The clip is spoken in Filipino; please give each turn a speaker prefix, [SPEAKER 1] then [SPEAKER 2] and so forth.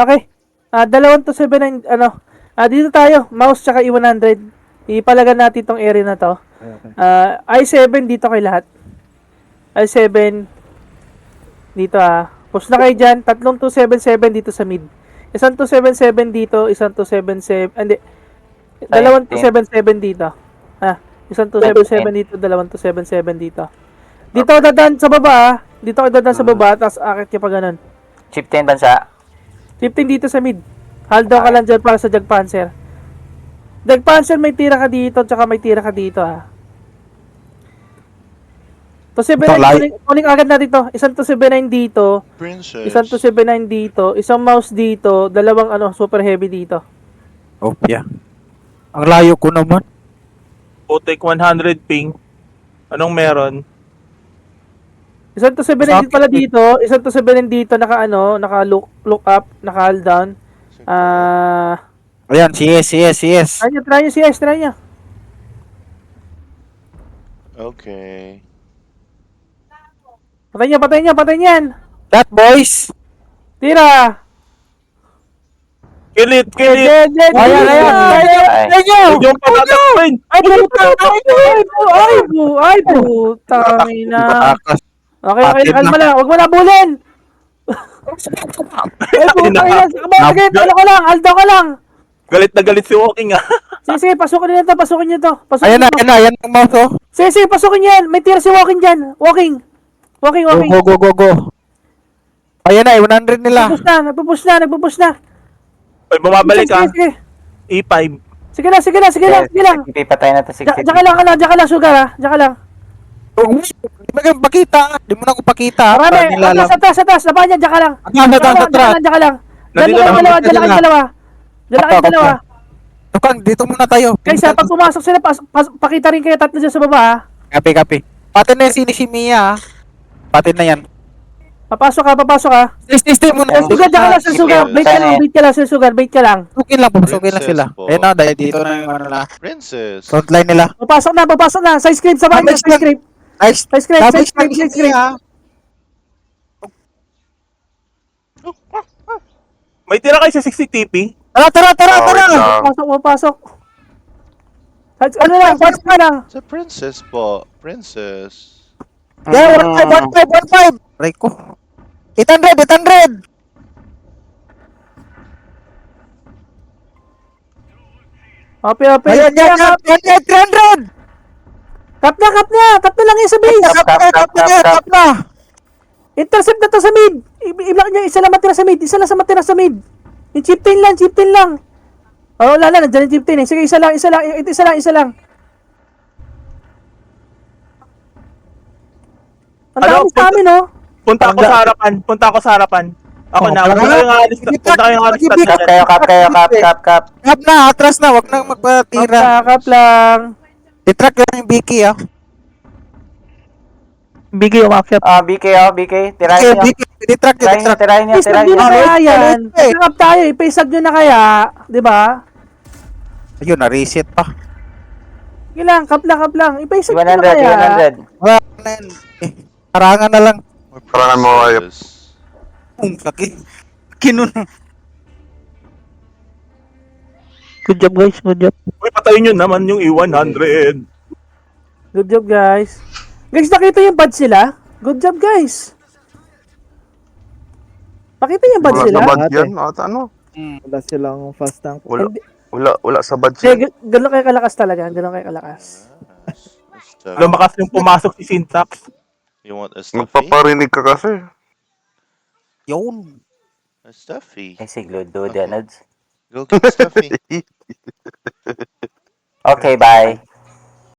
[SPEAKER 1] Okay. 279, dito tayo. Mouse tsaka E100. Ipalagan natin tong area na to.
[SPEAKER 2] Okay.
[SPEAKER 1] I7 dito kay lahat. I7 dito Push na kayo dyan. Tatlong 277 dito sa mid. Isang 277 dito. Isang 277. Hindi. Dalawang 277 dito. Isang 277 dito. Dalawang 277 dito. Dito ako dadaan sa baba Dito ako dadaan sa baba. Tapos akit ka pa ganun.
[SPEAKER 3] Chip 10 bansa.
[SPEAKER 1] 15 dito sa mid. Hold down ka lang dyan para sa Jag Panzer. Jag Panzer may tira ka dito. Tsaka may tira ka dito To 79, kunin agad natin to. Isang to 79 dito.
[SPEAKER 4] Princess.
[SPEAKER 1] Isang to 79 dito. Isang mouse dito. Dalawang super heavy dito.
[SPEAKER 2] Oh, yeah. Ang layo ko naman.
[SPEAKER 5] Putik 100 ping. Anong meron?
[SPEAKER 1] Isang to 79 pala dito. Isang to 79 dito. Naka look up. Naka hold down.
[SPEAKER 2] Ayan, CS.
[SPEAKER 1] Try nyo CS. Try nyo.
[SPEAKER 4] Okay.
[SPEAKER 1] Patay nyo yan.
[SPEAKER 2] That boys.
[SPEAKER 1] Tira.
[SPEAKER 5] Kilit!
[SPEAKER 1] Ayan.
[SPEAKER 5] Huwag yung patatakpin!
[SPEAKER 1] Ay, putang ina. Okay, kalma lang. Huwag mo na bulin. Ay, putang ina. Sige, talo ko lang. Aldo ko lang.
[SPEAKER 5] Galit na galit si Walking
[SPEAKER 1] Sige, pasukin nyo to.
[SPEAKER 2] Ayan ang mouse oh.
[SPEAKER 1] Sige, pasukin yan. May tira si Walking dyan. Walking.
[SPEAKER 2] Go. Ayan na, 100 nila.
[SPEAKER 1] Nagpupush na.
[SPEAKER 5] Ay, bumabalik
[SPEAKER 1] Sige.
[SPEAKER 5] E5.
[SPEAKER 1] Sige lang.
[SPEAKER 3] Ipipatay na to 60.
[SPEAKER 1] Diyan ka lang, sugar Diyan ka lang.
[SPEAKER 2] Di mo na pakita.
[SPEAKER 1] Marami. Atas. Laban niya, diyan ka lang. Diyan ka lang. Diyan lang dalawa.
[SPEAKER 2] Tukang, dito muna tayo.
[SPEAKER 1] Kaysa pag pumasok sila, pakita rin kayo tatlo dyan sa baba
[SPEAKER 2] Kapi. Pati na yung si Mia. Pati na yan.
[SPEAKER 1] Papasok ka.
[SPEAKER 2] Stay muna.
[SPEAKER 1] Sugar, diyan ka lang sa sugar. Bait ka lang.
[SPEAKER 2] Pasukin lang sila. Ayun na, dahil dito na yung
[SPEAKER 4] Princess.
[SPEAKER 2] frontline nila.
[SPEAKER 1] Papasok na. Side script sa bahay. Side script.
[SPEAKER 2] Nice.
[SPEAKER 1] Side script.
[SPEAKER 5] May tira kayo sa 60 TP?
[SPEAKER 2] Tara.
[SPEAKER 1] Papasok. Pasok ka lang.
[SPEAKER 4] Sa princess po. Princess.
[SPEAKER 2] Yeah, 15. Aray ko. 800.
[SPEAKER 1] Ope.
[SPEAKER 2] Ayan, 300.
[SPEAKER 1] Kap na. Tatlo lang yung sa base.
[SPEAKER 2] Kap na.
[SPEAKER 1] Intercept na to sa mid. I-block niya. Isa lang matira sa mid. Yung chip 10 lang. Wala na. Nandiyan yung chip 10 Sige, isa lang. Ang dami sa amin,
[SPEAKER 5] Punta ako sa harapan. Ako na. Punta kayong alis.
[SPEAKER 3] Kap.
[SPEAKER 2] Kap na, atras na. Wag nang magpatira.
[SPEAKER 1] Kap lang.
[SPEAKER 2] I-track lang yung Vicky
[SPEAKER 1] Bigay umakyat.
[SPEAKER 3] BK. Tirahin nyo.
[SPEAKER 2] I-track.
[SPEAKER 3] Tirahin nyo.
[SPEAKER 1] Isag nyo na kaya yan. Nag-up tayo. Ipaisag nyo na kaya. Diba?
[SPEAKER 2] Ayun, na-reset pa.
[SPEAKER 1] Sige lang. Kap lang. Ipaisag nyo na kaya.
[SPEAKER 3] 100.
[SPEAKER 2] Wala na yan. Parangan na lang.
[SPEAKER 4] Parangan mo kayo.
[SPEAKER 2] Laki. Kinun.
[SPEAKER 1] Good job, guys.
[SPEAKER 5] Uy, patayin nyo naman yung E100.
[SPEAKER 1] Good job, guys. Guys, nakita yung badge sila? Good job, guys. Nakita yung badge sila?
[SPEAKER 6] Wala sa yan, at ano?
[SPEAKER 7] Wala silang fast tank.
[SPEAKER 6] Wala sa badge
[SPEAKER 1] Hindi, gano'n kayo kalakas talaga.
[SPEAKER 5] Lumakas yung pumasok si Syntax.
[SPEAKER 4] You want a stuffy?
[SPEAKER 6] Magpaparinig ka kasi.
[SPEAKER 2] Yun.
[SPEAKER 4] A stuffy.
[SPEAKER 3] Ay, sigludo, Denods.
[SPEAKER 4] Go get stuffy.
[SPEAKER 3] Okay, bye.